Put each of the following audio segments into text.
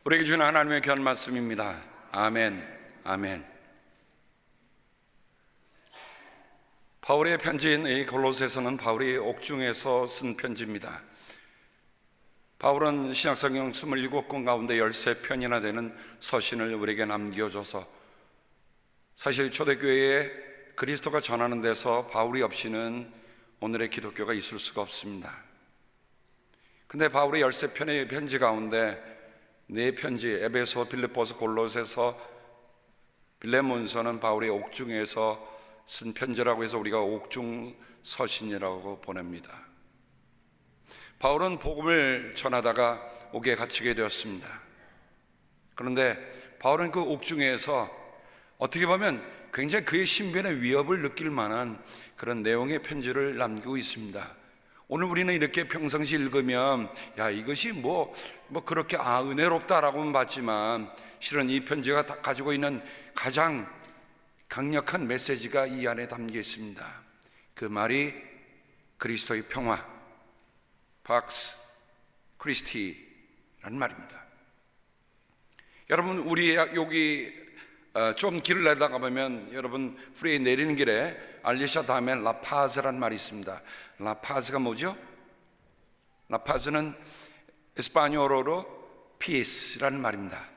우리에게 주는 하나님의 귀한 말씀입니다. 아멘, 아멘. 바울의 편지인 이 골로새서는 바울이 옥중에서 쓴 편지입니다. 바울은 신약성경 27권 가운데 13편이나 되는 서신을 우리에게 남겨줘서 사실 초대교회에 그리스도가 전하는 데서 바울이 없이는 오늘의 기독교가 있을 수가 없습니다. 근데 바울의 13편의 편지 가운데 네 편지, 에베소, 빌립보서, 골로새서, 빌레몬서는 바울이 옥중에서 쓴 편지라고 해서 우리가 옥중 서신이라고 보냅니다. 바울은 복음을 전하다가 옥에 갇히게 되었습니다. 그런데 바울은 그 옥중에서 어떻게 보면 굉장히 그의 신변의 위협을 느낄 만한 그런 내용의 편지를 남기고 있습니다. 오늘 우리는 이렇게 평상시 읽으면 야, 이것이 뭐 그렇게 은혜롭다라고는 봤지만 실은 이 편지가 가지고 있는 가장 강력한 메시지가 이 안에 담겨 있습니다. 그 말이 그리스도의 평화, 팍스 크리스티라는 말입니다. 여러분, 우리 여기 좀 길을 내다가 보면 여러분 프리에 내리는 길에 알리샤 다음에 라파즈라는 말이 있습니다. 라파즈가 뭐죠? 라파즈는 에스파뇰어로 피스라는 말입니다.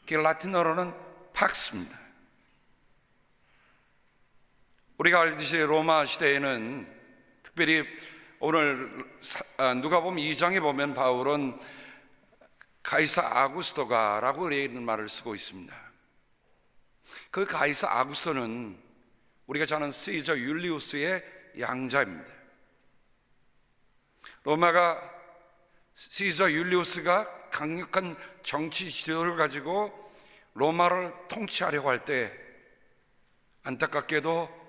그 라틴어로는 팍스입니다. 우리가 알듯이 로마 시대에는 특별히 오늘 누가복음 2장에 보면 바울은 가이사 아구스토가라고 이런 말을 쓰고 있습니다. 그 가이사 아구스토는 우리가 잘 아는 시저 율리우스의 양자입니다. 로마가 시저 율리우스가 강력한 정치 지도를 가지고 로마를 통치하려고 할 때 안타깝게도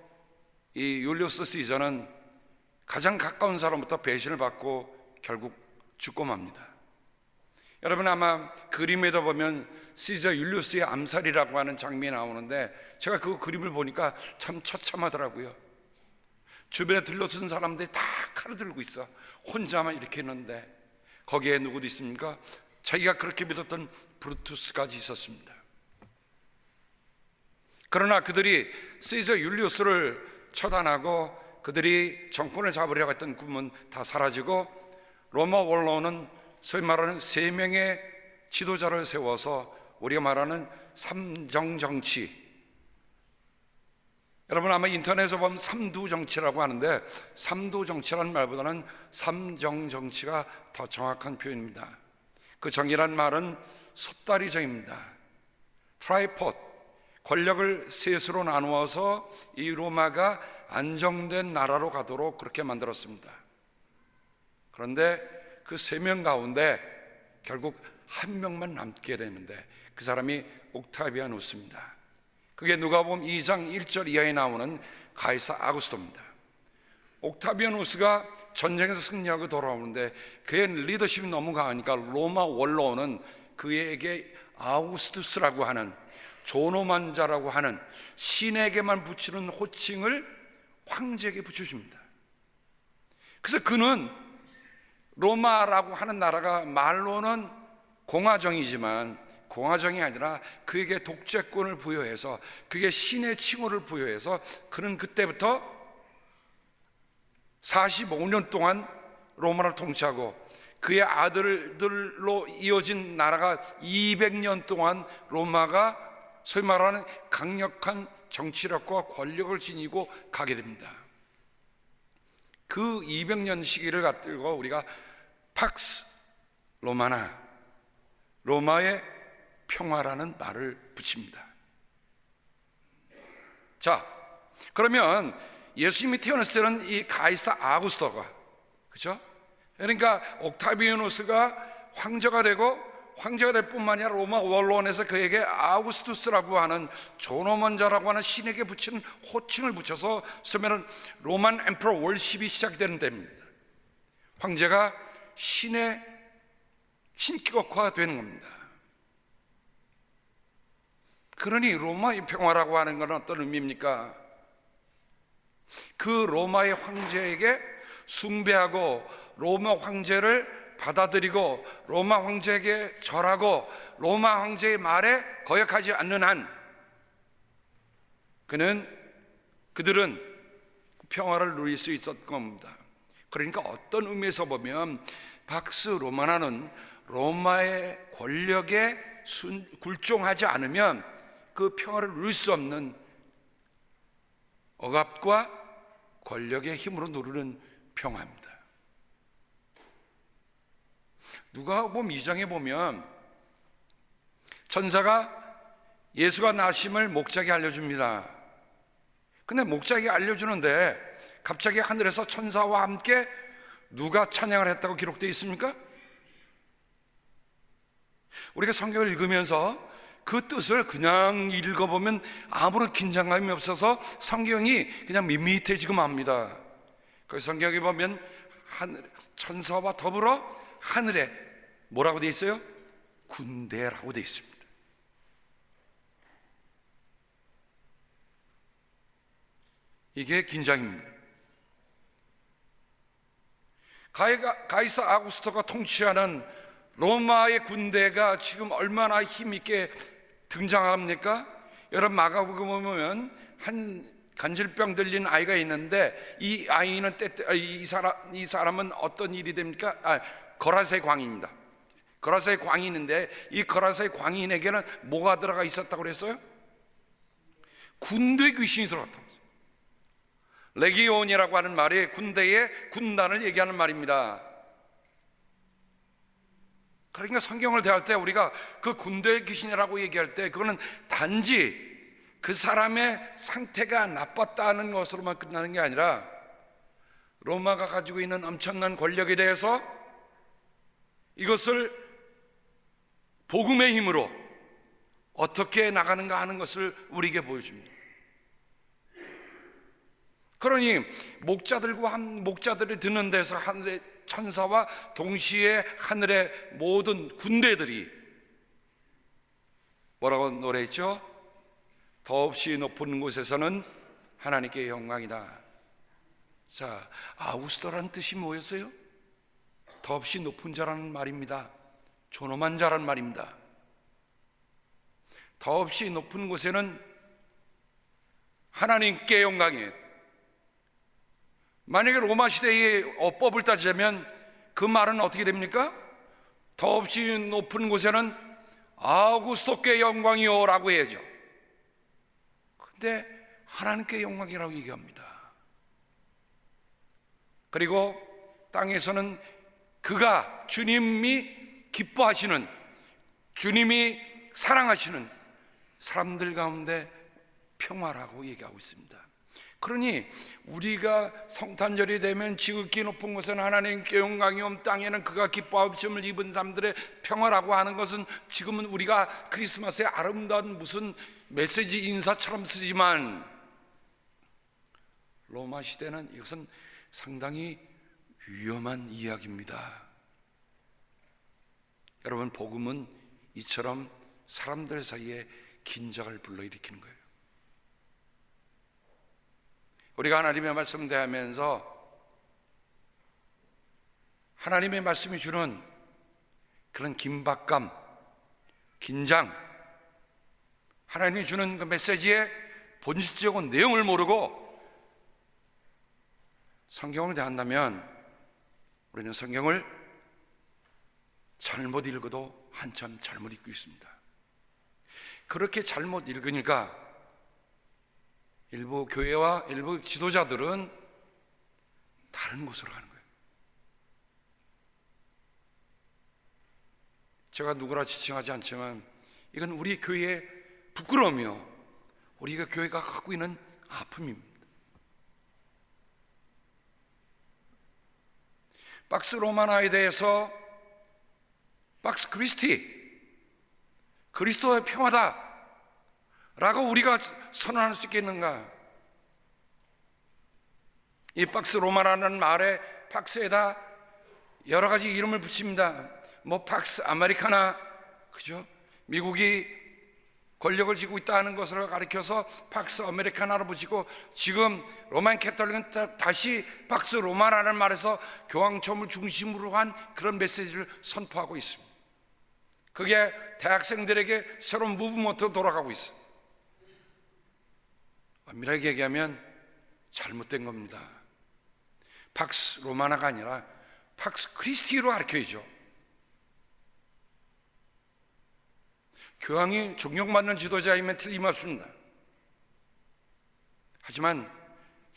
이 율리우스 시저는 가장 가까운 사람부터 배신을 받고 결국 죽고 맙니다. 여러분 아마 그림에도 보면 시저 율리우스의 암살이라고 하는 장면이 나오는데 제가 그 그림을 보니까 참 처참하더라고요. 주변에 들러쓴 사람들이 다 칼을 들고 있어. 혼자만 이렇게 있는데 거기에 누구도 있습니까? 자기가 그렇게 믿었던 브루투스까지 있었습니다. 그러나 그들이 시저 율리우스를 처단하고 그들이 정권을 잡으려고 했던 꿈은 다 사라지고 로마 원로는 소위 말하는 3명의 지도자를 세워서 우리가 말하는 삼정정치, 여러분 아마 인터넷에 보면 삼두정치라고 하는데 삼두정치라는 말보다는 삼정정치가 더 정확한 표현입니다. 그 정이란 말은 섭다리정입니다. 트라이포드, 권력을 셋으로 나누어서 이 로마가 안정된 나라로 가도록 그렇게 만들었습니다. 그런데 그 3명 가운데 결국 한 명만 남게 되는데 그 사람이 옥타비아누스입니다. 그게 누가복음 2장 1절 이하에 나오는 가이사 아구스토입니다. 옥타비아누스가 전쟁에서 승리하고 돌아오는데 그의 리더십이 너무 강하니까 로마 원로는 그에게 아우구스투스라고 하는 존엄한 자라고 하는 신에게만 붙이는 호칭을 황제에게 붙여줍니다. 그래서 그는 로마라고 하는 나라가 말로는 공화정이지만 공화정이 아니라 그에게 독재권을 부여해서 그에게 신의 칭호를 부여해서 그는 그때부터 45년 동안 로마를 통치하고 그의 아들들로 이어진 나라가 200년 동안 로마가 소위 말하는 강력한 정치력과 권력을 지니고 가게 됩니다. 그 200년 시기를 갖고 우리가 팍스 로마나, 로마의 평화라는 말을 붙입니다. 자, 그러면 예수님이 태어났을 때는 이 가이사 아구스토가, 그렇죠? 그러니까 옥타비아누스가 황제가 되고 황제가 될 뿐만 아니라 로마 원로원에서 그에게 아우구스투스라고 하는 존엄한 자라고 하는 신에게 붙이는 호칭을 붙여서 쓰면은 로만 엠퍼러 월십이 시작되는 때입니다. 황제가 신의 신격화가 되는 겁니다. 그러니 로마의 평화라고 하는 건 어떤 의미입니까? 그 로마의 황제에게 숭배하고 로마 황제를 받아들이고 로마 황제에게 절하고 로마 황제의 말에 거역하지 않는 한 그들은 평화를 누릴 수 있었던 겁니다. 그러니까 어떤 의미에서 보면 박스 로마나는 로마의 권력에 굴종하지 않으면 그 평화를 누릴 수 없는 억압과 권력의 힘으로 누르는 평화입니다. 누가복음 2장에 보면 천사가 예수가 나심을 목자에게 알려줍니다. 근데 목자에게 알려주는데 갑자기 하늘에서 천사와 함께 누가 찬양을 했다고 기록되어 있습니까? 우리가 성경을 읽으면서 그 뜻을 그냥 읽어보면 아무런 긴장감이 없어서 성경이 그냥 밋밋해지고 맙니다. 그 성경에 보면 천사와 더불어 하늘에 뭐라고 되어 있어요? 군대라고 되어 있습니다. 이게 긴장입니다. 가이사 아구스토가 통치하는 로마의 군대가 지금 얼마나 힘있게 등장합니까? 여러분 마가복음 보면 한 간질병 들린 아이가 있는데 이 아이는 이 사람은 어떤 일이 됩니까? 거라세 광인입니다. 거라세 광인인데 이 거라세 광인에게는 뭐가 들어가 있었다고 그랬어요? 군대 귀신이 들어갔다고 했어요. 레기온이라고 하는 말이 군대의 군단을 얘기하는 말입니다. 그러니까 성경을 대할 때 우리가 그 군대의 귀신이라고 얘기할 때 그거는 단지 그 사람의 상태가 나빴다는 것으로만 끝나는 게 아니라 로마가 가지고 있는 엄청난 권력에 대해서 이것을 복음의 힘으로 어떻게 나가는가 하는 것을 우리에게 보여줍니다. 그러니 목자들이 듣는 데서 하늘의 천사와 동시에 하늘의 모든 군대들이 뭐라고 노래했죠? 더없이 높은 곳에서는 하나님께 영광이다. 자, 아우스토라는 뜻이 뭐였어요? 더없이 높은 자라는 말입니다. 존엄한 자라는 말입니다. 더없이 높은 곳에는 하나님께 영광이에요. 만약에 로마 시대의 어법을 따지자면 그 말은 어떻게 됩니까? 더없이 높은 곳에는 아우구스토께 영광이요 라고 해야죠. 근데 하나님께 영광이라고 얘기합니다. 그리고 땅에서는 그가 주님이 기뻐하시는, 주님이 사랑하시는 사람들 가운데 평화라고 얘기하고 있습니다. 그러니 우리가 성탄절이 되면 지극히 높은 곳은 하나님께 영광이옴, 땅에는 그가 기뻐하심을 입은 사람들의 평화라고 하는 것은 지금은 우리가 크리스마스의 아름다운 무슨 메시지 인사처럼 쓰지만 로마 시대는 이것은 상당히 위험한 이야기입니다. 여러분, 복음은 이처럼 사람들 사이에 긴장을 불러일으키는 거예요. 우리가 하나님의 말씀 대하면서 하나님의 말씀이 주는 그런 긴박감, 긴장, 하나님이 주는 그 메시지의 본질적인 내용을 모르고 성경을 대한다면 우리는 성경을 잘못 읽어도 한참 잘못 읽고 있습니다. 그렇게 잘못 읽으니까 일부 교회와 일부 지도자들은 다른 곳으로 가는 거예요. 제가 누구라 지칭하지 않지만 이건 우리 교회의 부끄러움이요, 우리가 교회가 갖고 있는 아픔입니다. 박스 로마나에 대해서 박스 크리스티, 그리스도의 평화다 라고 우리가 선언할 수 있겠는가? 이 박스 로마라는 말에 박스에다 여러 가지 이름을 붙입니다. 뭐 박스 아메리카나, 그죠? 미국이 권력을 쥐고 있다는 것을 가리켜서 팍스 아메리카나로 붙이고, 지금 로만 캐톨릭은 다시 팍스 로마나를 말해서 교황청을 중심으로 한 그런 메시지를 선포하고 있습니다. 그게 대학생들에게 새로운 무브먼트로 돌아가고 있어요. 엄밀하게 얘기하면 잘못된 겁니다. 팍스 로마나가 아니라 팍스 크리스티로 가르쳐야죠. 교황이 존경받는 지도자이면 틀림없습니다. 하지만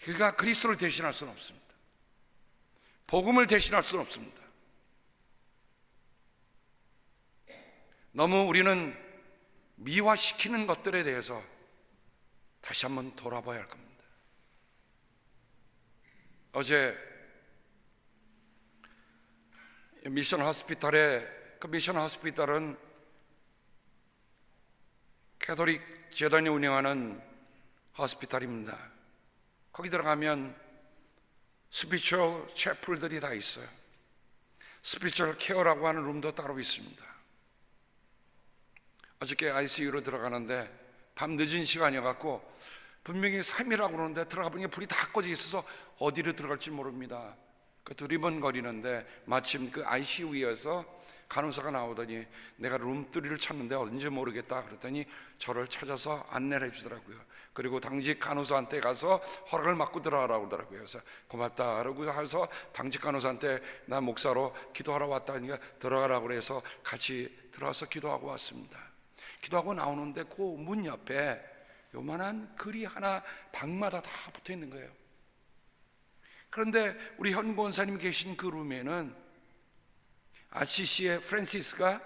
그가 그리스도를 대신할 수는 없습니다. 복음을 대신할 수는 없습니다. 너무 우리는 미화시키는 것들에 대해서 다시 한번 돌아봐야 할 겁니다. 어제 미션 호스피탈에, 그 미션 호스피탈은 캐톨릭 재단이 운영하는 호스피탈입니다. 거기 들어가면 스피리추얼 채플들이 다 있어요. 스피리추얼 케어라고 하는 룸도 따로 있습니다. 어저께 ICU로 들어가는데 밤 늦은 시간이어갖고 분명히 3이라고 그러는데 들어가 보니까 불이 다 꺼져 있어서 어디로 들어갈지 모릅니다. 그 두리번거리는데 마침 그 ICU에서 간호사가 나오더니 내가 룸3를 찾는데 어딘지 모르겠다 그랬더니 저를 찾아서 안내를 해주더라고요. 그리고 당직 간호사한테 가서 허락을 받고 들어가라고 그러더라고요. 그래서 고맙다 그러고 해서 당직 간호사한테 나 목사로 기도하러 왔다니까 들어가라고 그래서 같이 들어와서 기도하고 왔습니다. 기도하고 나오는데 그 문 옆에 요만한 글이 하나 방마다 다 붙어 있는 거예요. 그런데 우리 현 권사님 계신 그 룸에는 아시시의 프란시스가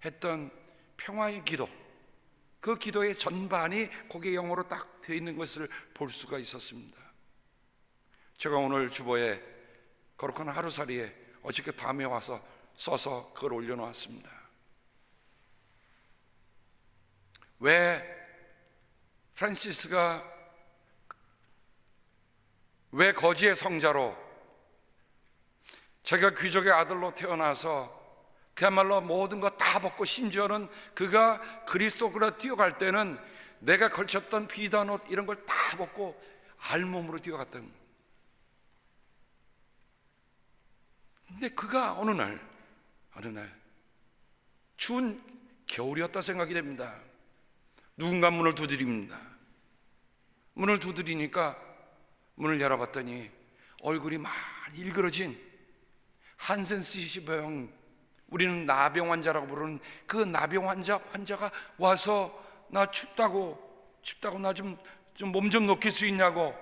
했던 평화의 기도, 그 기도의 전반이 거기에 영어로 딱 되어 있는 것을 볼 수가 있었습니다. 제가 오늘 주보에 거룩한 하루살이에 어저께 밤에 와서 써서 그걸 올려놓았습니다. 왜 프란시스가 왜 거지의 성자로, 자기가 귀족의 아들로 태어나서 그야말로 모든 거 다 벗고, 심지어는 그가 그리스도로 뛰어갈 때는 내가 걸쳤던 비단 옷 이런 걸 다 벗고 알몸으로 뛰어갔던. 근데 그가 어느 날 추운 겨울이었다 생각이 됩니다. 누군가 문을 두드립니다. 문을 두드리니까 문을 열어봤더니 얼굴이 많이 일그러진 한센시병, 우리는 나병 환자라고 부르는 그 나병 환자가 와서 나 춥다고 나 좀 몸 좀 녹일 수 있냐고.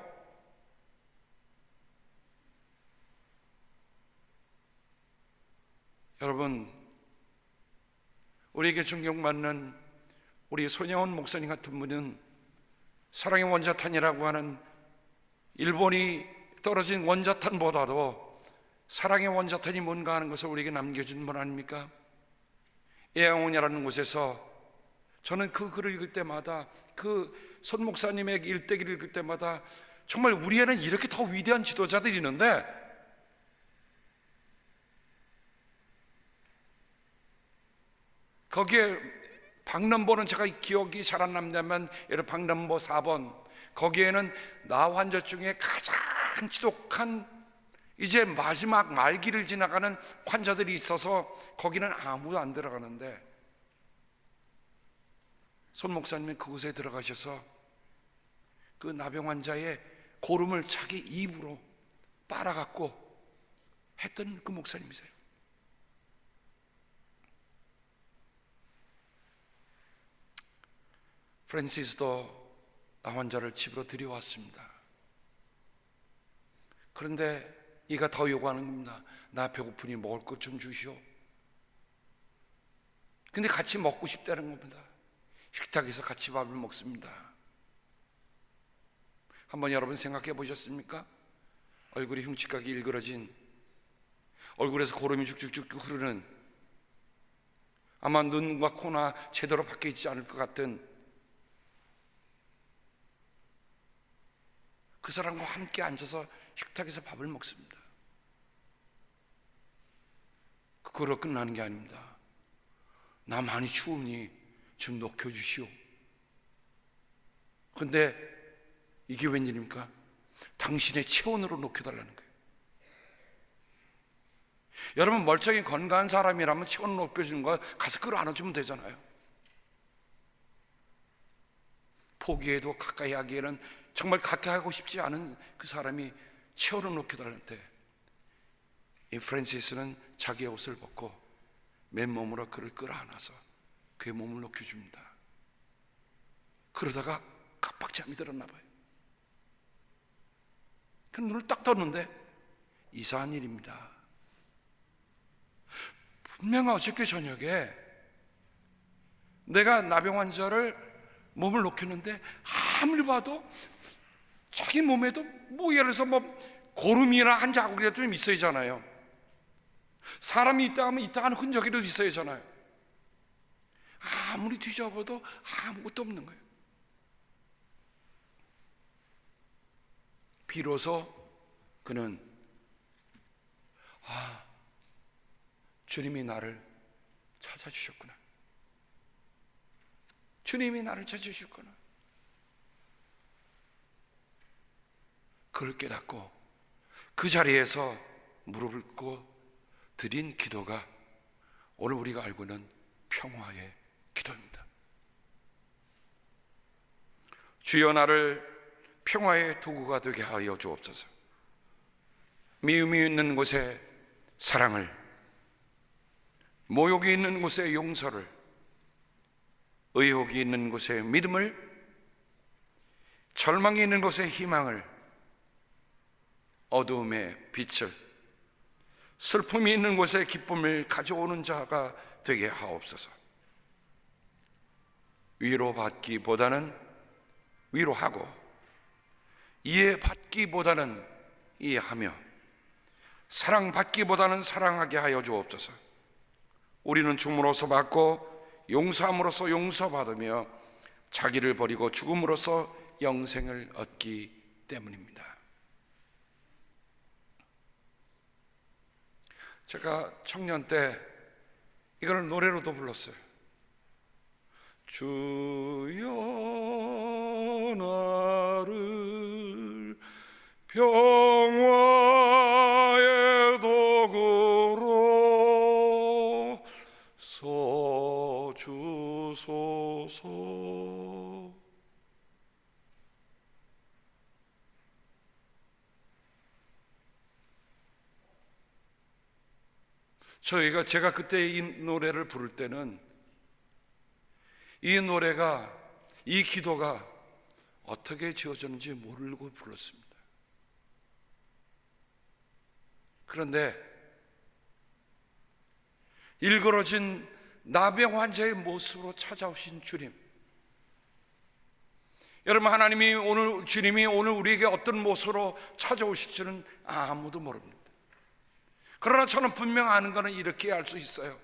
여러분, 우리에게 존경받는 우리 손영원 목사님 같은 분은 사랑의 원자탄이라고 하는 일본이 떨어진 원자탄보다도 사랑의 원자탄이 뭔가 하는 것을 우리에게 남겨준 분 아닙니까? 예양원이라는 곳에서 저는 그 글을 읽을 때마다, 그 손 목사님의 일대기를 읽을 때마다 정말 우리에는 이렇게 더 위대한 지도자들이 있는데 거기에 박넘버는 제가 기억이 잘 안 남냐면 예를 박넘버 4번, 거기에는 나 환자 중에 가장 지독한 이제 마지막 말기를 지나가는 환자들이 있어서 거기는 아무도 안 들어가는데 손 목사님은 그곳에 들어가셔서 그 나병 환자의 고름을 자기 입으로 빨아갖고 했던 그 목사님이세요. 프란시스도 나 환자를 집으로 들여왔습니다. 그런데 이가 더 요구하는 겁니다. 나 배고프니 먹을 것 좀 주시오. 근데 같이 먹고 싶다는 겁니다. 식탁에서 같이 밥을 먹습니다. 한번 여러분 생각해 보셨습니까? 얼굴이 흉측하게 일그러진, 얼굴에서 고름이 쭉쭉쭉 흐르는, 아마 눈과 코나 제대로 박혀 있지 않을 것 같은 그 사람과 함께 앉아서 식탁에서 밥을 먹습니다. 그걸로 끝나는 게 아닙니다. 나 많이 추우니 좀 녹여주시오. 근데 이게 웬일입니까? 당신의 체온으로 높여달라는 거예요. 여러분, 멀쩡히 건강한 사람이라면 체온을 높여주는 거 가서 끌어안아주면 되잖아요. 포기해도 가까이 하기에는 정말 가까이 하고 싶지 않은 그 사람이 체온을 높여달라는 때, 이 프란시스는 자기의 옷을 벗고 맨몸으로 그를 끌어안아서 그의 몸을 녹여줍니다. 그러다가 깜빡잠이 들었나 봐요. 그 눈을 딱 떴는데 이상한 일입니다. 분명 어저께 저녁에 내가 나병 환자를 몸을 녹였는데 아무리 봐도 자기 몸에도 뭐 예를 들어서 뭐 고름이나 한 자국이라도 좀 있어야잖아요. 사람이 있다 하면 있다 하는 흔적이라도 있어야잖아요. 아무리 뒤져봐도 아무것도 없는 거예요. 비로소 그는 주님이 나를 찾아주셨구나. 주님이 나를 찾아주셨구나. 그걸 깨닫고 그 자리에서 무릎을 꿇고 드린 기도가 오늘 우리가 알고 있는 평화의 기도입니다. 주여 나를 평화의 도구가 되게 하여 주옵소서. 미움이 있는 곳에 사랑을, 모욕이 있는 곳에 용서를, 의혹이 있는 곳에 믿음을, 절망이 있는 곳에 희망을, 어두움에 빛을, 슬픔이 있는 곳에 기쁨을 가져오는 자가 되게 하옵소서. 위로받기보다는 위로하고, 이해받기보다는 이해하며, 사랑받기보다는 사랑하게 하여 주옵소서. 우리는 줌으로써 받고 용서함으로써 용서받으며 자기를 버리고 죽음으로써 영생을 얻기 때문입니다. 제가 청년 때 이걸 노래로도 불렀어요. 주여 나를 평화의 도구로 써주소서. 제가 그때 이 노래를 부를 때는 이 노래가, 이 기도가 어떻게 지어졌는지 모르고 불렀습니다. 그런데 일그러진 나병 환자의 모습으로 찾아오신 주님, 여러분, 주님이 오늘 우리에게 어떤 모습으로 찾아오실지는 아무도 모릅니다. 그러나 저는 분명 아는 것은 이렇게 알 수 있어요.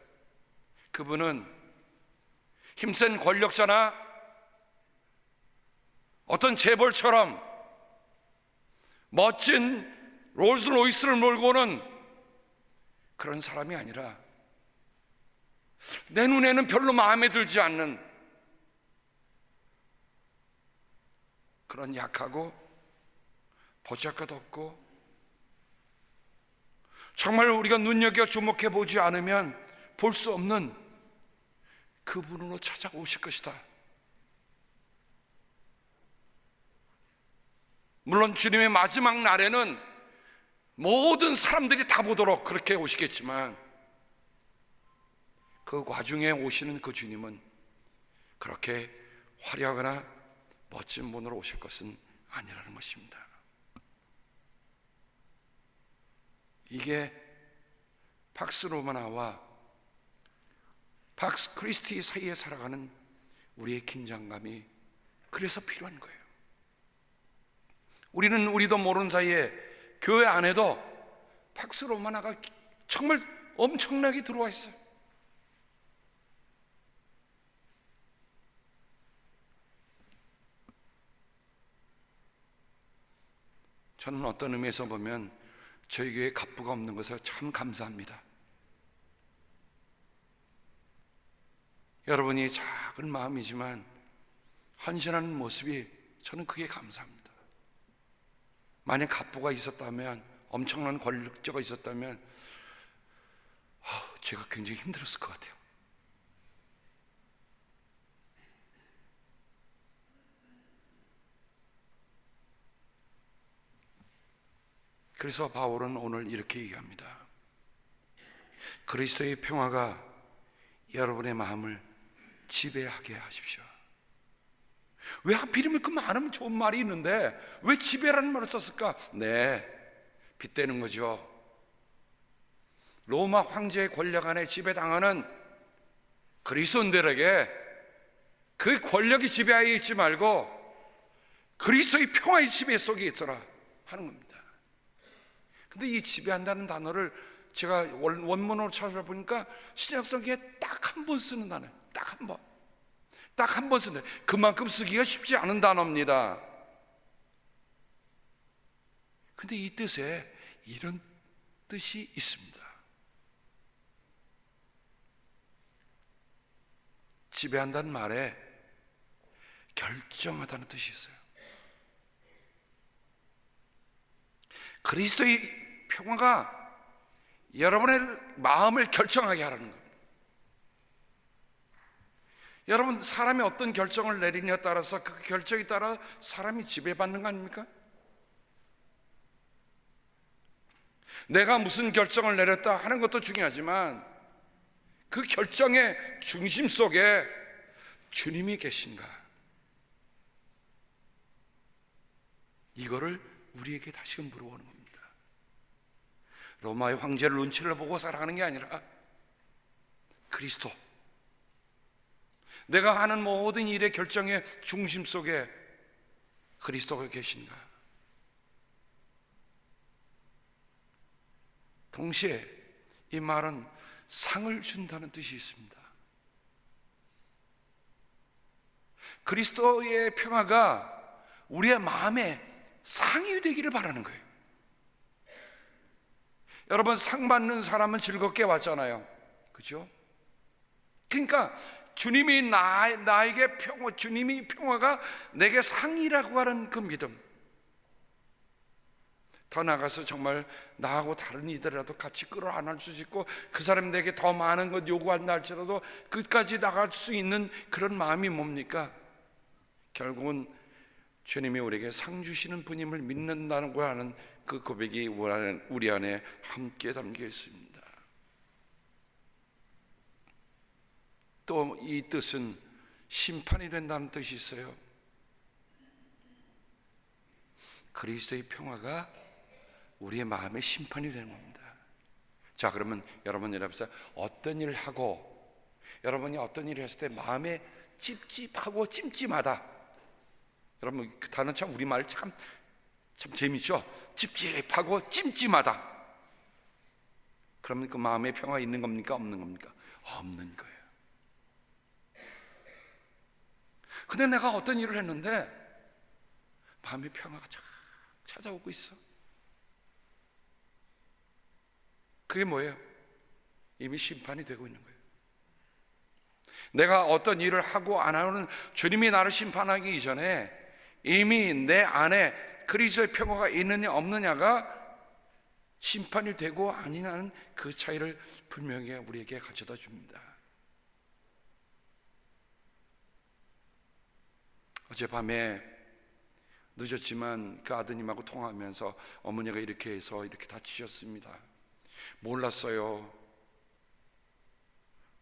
그분은 힘센 권력자나 어떤 재벌처럼 멋진 롤스로이스를 몰고 오는 그런 사람이 아니라 내 눈에는 별로 마음에 들지 않는 그런 약하고 보잘것 없고 정말 우리가 눈여겨 주목해 보지 않으면 볼 수 없는 그분으로 찾아오실 것이다. 물론 주님의 마지막 날에는 모든 사람들이 다 보도록 그렇게 오시겠지만 그 와중에 오시는 그 주님은 그렇게 화려하거나 멋진 분으로 오실 것은 아니라는 것입니다. 이게 팍스 로마나와 팍스 크리스티 사이에 살아가는 우리의 긴장감이 그래서 필요한 거예요. 우리도 모르는 사이에 교회 안에도 팍스 로마나가 정말 엄청나게 들어와 있어요. 저는 어떤 의미에서 보면 저희 교회에 갑부가 없는 것을 참 감사합니다. 여러분이 작은 마음이지만 헌신하는 모습이 저는 그게 감사합니다. 만약 갑부가 있었다면, 엄청난 권력자가 있었다면 제가 굉장히 힘들었을 것 같아요. 그래서 바울은 오늘 이렇게 얘기합니다. 그리스도의 평화가 여러분의 마음을 지배하게 하십시오. 왜 하필이면 그 많은 좋은 말이 있는데 왜 지배라는 말을 썼을까? 네, 빗대는 거죠. 로마 황제의 권력 안에 지배당하는 그리스도인들에게 그 권력이 지배하에 있지 말고 그리스도의 평화의 지배 속에 있어라 하는 겁니다. 근데 이 지배한다는 단어를 제가 원문으로 찾아보니까 신약성경에 딱 한 번 쓰는 단어예요. 딱 한 번 쓰는, 그만큼 쓰기가 쉽지 않은 단어입니다. 근데 이 뜻에 이런 뜻이 있습니다. 지배한다는 말에 결정하다는 뜻이 있어요. 그리스도의 평화가 여러분의 마음을 결정하게 하라는 겁니다. 여러분, 사람이 어떤 결정을 내리냐에 따라서 그 결정에 따라 사람이 지배받는 거 아닙니까? 내가 무슨 결정을 내렸다 하는 것도 중요하지만 그 결정의 중심 속에 주님이 계신가, 이거를 우리에게 다시금 물어보는 겁니다. 로마의 황제를 눈치를 보고 살아가는 게 아니라 그리스도, 내가 하는 모든 일의 결정의 중심 속에 그리스도가 계신가. 동시에 이 말은 상을 준다는 뜻이 있습니다. 그리스도의 평화가 우리의 마음에 상이 되기를 바라는 거예요. 여러분, 상 받는 사람은 즐겁게 왔잖아요, 그죠? 그러니까 주님이 나에게 평화, 주님이 평화가 내게 상이라고 하는 그 믿음, 더 나아가서 정말 나하고 다른 이들이라도 같이 끌어안을 수 있고 그 사람이 내게 더 많은 것 요구한다 할지라도 끝까지 나갈 수 있는 그런 마음이 뭡니까? 결국은 주님이 우리에게 상 주시는 분임을 믿는다는 거 하는 그 고백이 우리 안에 함께 담겨 있습니다. 또 이 뜻은 심판이 된다는 뜻이 있어요. 그리스도의 평화가 우리의 마음의 심판이 되는 겁니다. 자, 그러면 여러분 앞에서 어떤 일을 하고, 여러분이 어떤 일을 했을 때 마음에 찝찝하고 찜찜하다, 여러분 그 단어 참 우리말 참 재밌죠? 찝찝하고 찜찜하다. 그러면 그 마음의 평화 있는 겁니까? 없는 겁니까? 없는 거예요. 근데 내가 어떤 일을 했는데 마음의 평화가 쫙 찾아오고 있어. 그게 뭐예요? 이미 심판이 되고 있는 거예요. 내가 어떤 일을 하고 안 하는, 주님이 나를 심판하기 이전에 이미 내 안에 그리스도의 평화가 있느냐 없느냐가 심판이 되고 아니냐는 그 차이를 분명히 우리에게 가져다 줍니다. 어젯밤에 늦었지만 그 아드님하고 통화하면서 어머니가 이렇게 해서 이렇게 다치셨습니다. 몰랐어요.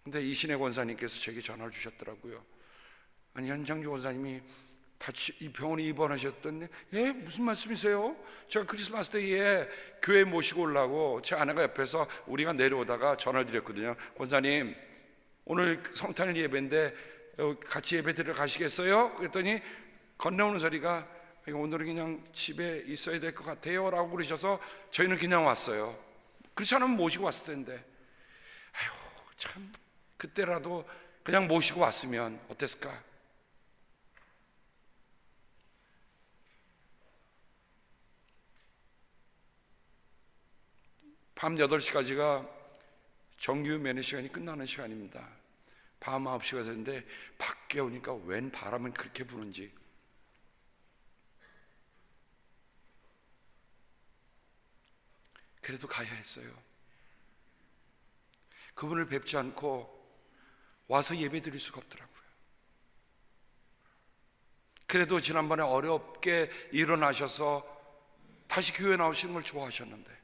근데 이신혜 권사님께서 제게 전화를 주셨더라고요. 아니, 한장주 권사님이 이 병원에 입원하셨던데, 예? 무슨 말씀이세요? 제가 크리스마스 때에 교회 모시고 오려고 제 아내가 옆에서 우리가 내려오다가 전화를 드렸거든요. 권사님, 오늘 성탄일 예배인데 같이 예배 들어가시겠어요? 그랬더니 건너오는 소리가, 오늘은 그냥 집에 있어야 될 것 같아요 라고 그러셔서 저희는 그냥 왔어요. 그렇지 않으면 모시고 왔을 텐데, 아휴, 참 그때라도 그냥 모시고 왔으면 어땠을까? 밤 8시까지가 정규 면회 시간이 끝나는 시간입니다. 밤 9시가 됐는데 밖에 오니까 웬 바람은 그렇게 부는지 그래도 가야 했어요. 그분을 뵙지 않고 와서 예배 드릴 수가 없더라고요. 그래도 지난번에 어렵게 일어나셔서 다시 교회 나오시는 걸 좋아하셨는데,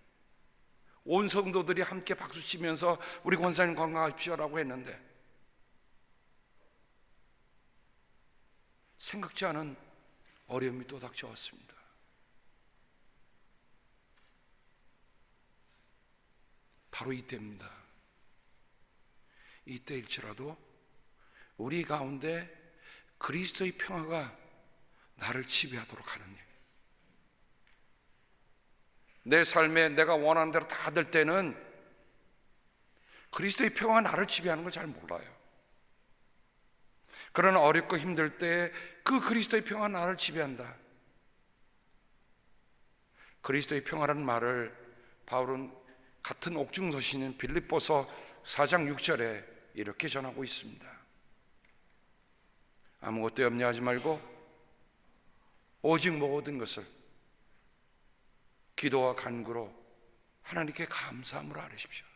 온 성도들이 함께 박수 치면서 우리 권사님 건강하십시오라고 했는데, 생각지 않은 어려움이 또 닥쳐왔습니다. 바로 이때입니다. 이때일지라도 우리 가운데 그리스도의 평화가 나를 지배하도록 하는 일, 내 삶에 내가 원하는 대로 다 될 때는 그리스도의 평화가 나를 지배하는 걸 잘 몰라요. 그러나 어렵고 힘들 때 그 그리스도의 평화가 나를 지배한다. 그리스도의 평화라는 말을 바울은 같은 옥중서신인 빌립보서 4장 6절에 이렇게 전하고 있습니다. 아무것도 염려하지 말고 오직 모든 것을 기도와 간구로 하나님께 감사함으로 아뢰십시오.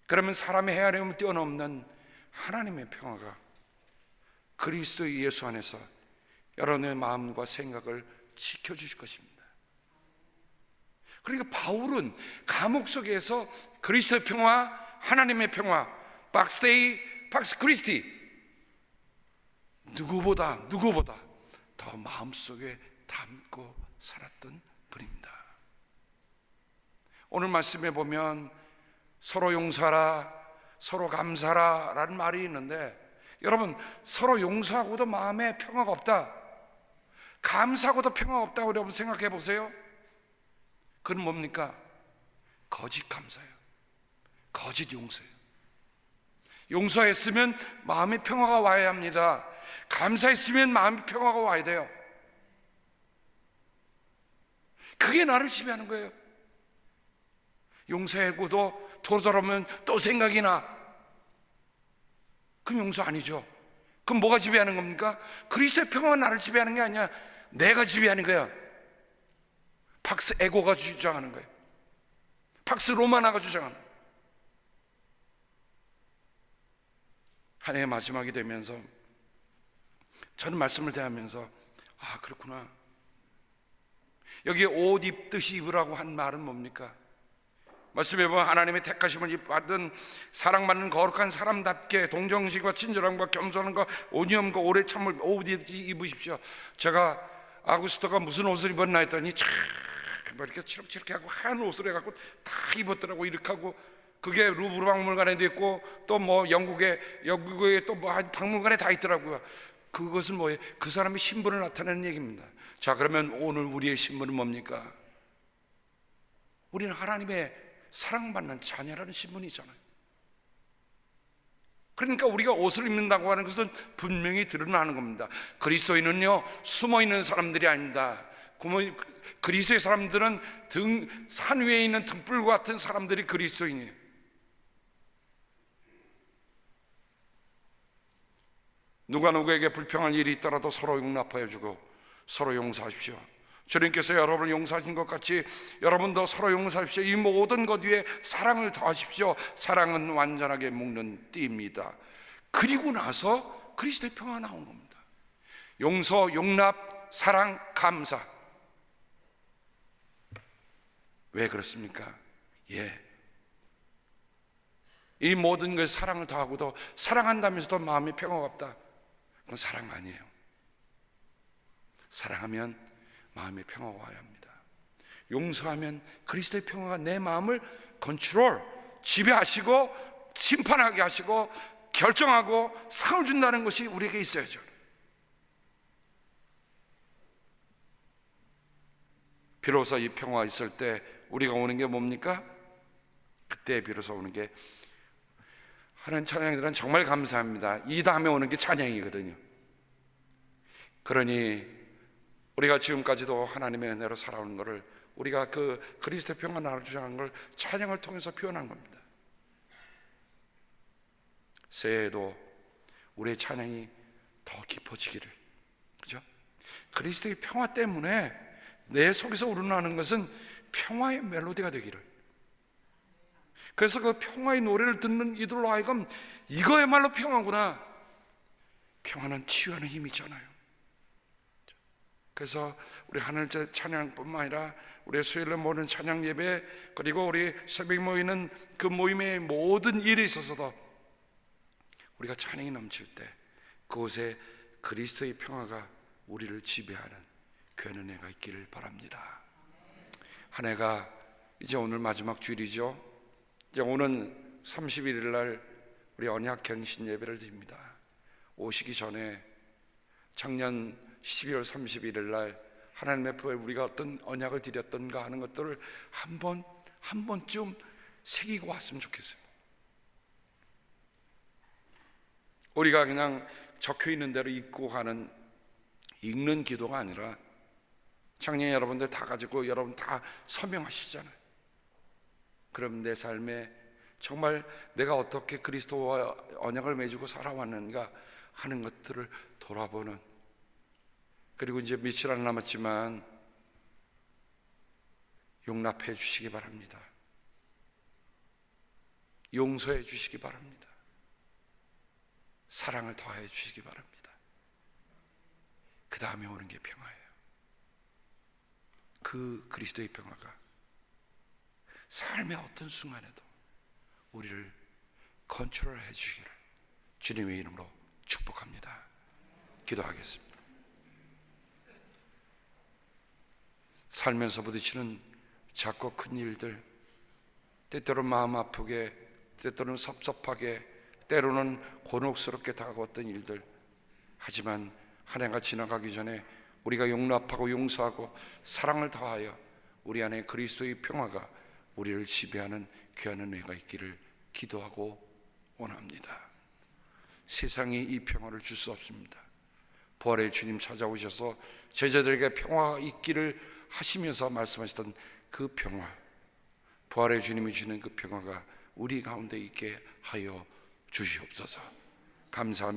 그러면 사람의 헤아림을 뛰어넘는 하나님의 평화가 그리스도 예수 안에서 여러분의 마음과 생각을 지켜주실 것입니다. 그러니까 바울은 감옥 속에서 그리스도의 평화, 하나님의 평화, 박스데이, 박스 크리스티, 누구보다 더 마음속에 담고 살았던 분입니다. 오늘 말씀에 보면 서로 용서하라, 서로 감사하라 라는 말이 있는데, 여러분, 서로 용서하고도 마음에 평화가 없다, 감사하고도 평화가 없다고 여러분 생각해 보세요. 그건 뭡니까? 거짓 감사예요. 거짓 용서예요. 용서했으면 마음의 평화가 와야 합니다. 감사했으면 마음의 평화가 와야 돼요. 그게 나를 지배하는 거예요. 용서하고도 돌아오면 또 생각이 나. 그럼 용서 아니죠. 그럼 뭐가 지배하는 겁니까? 그리스도의 평화가 나를 지배하는 게 아니야. 내가 지배하는 거야. 팍스 에고가 주장하는 거예요. 팍스 로마나가 주장하는 거예요. 한 해의 마지막이 되면서 저는 말씀을 대하면서, 아, 그렇구나. 여기에 옷 입듯이 입으라고 한 말은 뭡니까? 말씀해 보면 하나님의 택하심을 받은 사랑받는 거룩한 사람답게 동정심과 친절함과 겸손함과 온유함과 오래 참을 옷 입으십시오. 제가 아구스토가 무슨 옷을 입었나 했더니 참 이렇게 치룩치룩하고 한 옷을 해갖고 다 입었더라고. 이렇게 하고, 그게 루브르 박물관에도 있고 또 뭐 영국에 또 뭐 박물관에 다 있더라고요. 그것은 뭐예요? 그 사람의 신분을 나타내는 얘기입니다. 자, 그러면 오늘 우리의 신분은 뭡니까? 우리는 하나님의 사랑받는 자녀라는 신분이잖아요. 그러니까 우리가 옷을 입는다고 하는 것은 분명히 드러나는 겁니다. 그리스도인은요, 숨어있는 사람들이 아닙니다. 그리스도의 사람들은 산 위에 있는 등불과 같은 사람들이 그리스도인이에요. 누가 누구에게 불평한 일이 있더라도 서로 용납하여 주고 서로 용서하십시오. 주님께서 여러분을 용서하신 것 같이 여러분도 서로 용서하십시오. 이 모든 것 위에 사랑을 더하십시오. 사랑은 완전하게 묶는 띠입니다. 그리고 나서 그리스도의 평화가 나오는 겁니다. 용서, 용납, 사랑, 감사. 왜 그렇습니까? 이 모든 것에 사랑을 더하고도 사랑한다면서도 마음이 평화가 없다, 그건 사랑 아니에요. 사랑하면 마음의 평화가 와야 합니다. 용서하면 그리스도의 평화가 내 마음을 컨트롤, 지배하시고 심판하게 하시고 결정하고 상을 준다는 것이 우리에게 있어야죠. 비로소 이 평화가 있을 때 우리가 오는 게 뭡니까? 그때 비로소 오는 게, 하는 찬양들은 정말 감사합니다. 이 다음에 오는 게 찬양이거든요. 그러니 우리가 지금까지도 하나님의 은혜로 살아오는 것을, 우리가 그 그리스도의 평화 나를 주장한 걸 찬양을 통해서 표현한 겁니다. 새해에도 우리의 찬양이 더 깊어지기를, 그죠? 그리스도의 평화 때문에 내 속에서 우러나는 것은 평화의 멜로디가 되기를. 그래서 그 평화의 노래를 듣는 이들로 하여금 이거야말로 평화구나, 평화는 치유하는 힘이잖아요. 그래서 우리 하늘제 찬양뿐만 아니라 우리 수요일에 모이는 찬양 예배, 그리고 우리 새벽 모이는 그 모임의 모든 일에 있어서도 우리가 찬양이 넘칠 때 그곳에 그리스도의 평화가 우리를 지배하는 귀한 은혜가 있기를 바랍니다. 한 해가 이제 오늘 마지막 주일이죠. 이제 오는 31일 날 우리 언약 갱신 예배를 드립니다. 오시기 전에 작년 12월 31일 날 하나님의 앞에 우리가 어떤 언약을 드렸던가 하는 것들을 한 번쯤 새기고 왔으면 좋겠어요. 우리가 그냥 적혀 있는 대로 읽는 기도가 아니라 작년에 여러분들 다 가지고 여러분 다 서명하시잖아요. 그럼 내 삶에 정말 내가 어떻게 그리스도와 언약을 맺고 살아왔는가 하는 것들을 돌아보는, 그리고 이제 며칠 안 남았지만 용납해 주시기 바랍니다. 용서해 주시기 바랍니다. 사랑을 더해 주시기 바랍니다. 그 다음에 오는 게 평화예요. 그 그리스도의 평화가 삶의 어떤 순간에도 우리를 컨트롤해 주시기를 주님의 이름으로 축복합니다. 기도하겠습니다. 살면서 부딪히는 작고 큰 일들, 때때로 마음 아프게, 때때로는 섭섭하게, 때로는 곤혹스럽게 다가왔던 일들, 하지만 한 해가 지나가기 전에 우리가 용납하고 용서하고 사랑을 더하여 우리 안에 그리스도의 평화가 우리를 지배하는 귀한 은혜가 있기를 기도하고 원합니다. 세상이 이 평화를 줄 수 없습니다. 부활의 주님 찾아오셔서 제자들에게 평화가 있기를 하시면서 말씀하시던 그 평화, 부활의 주님이 주는 그 평화가 우리 가운데 있게 하여 주시옵소서. 감사합니다.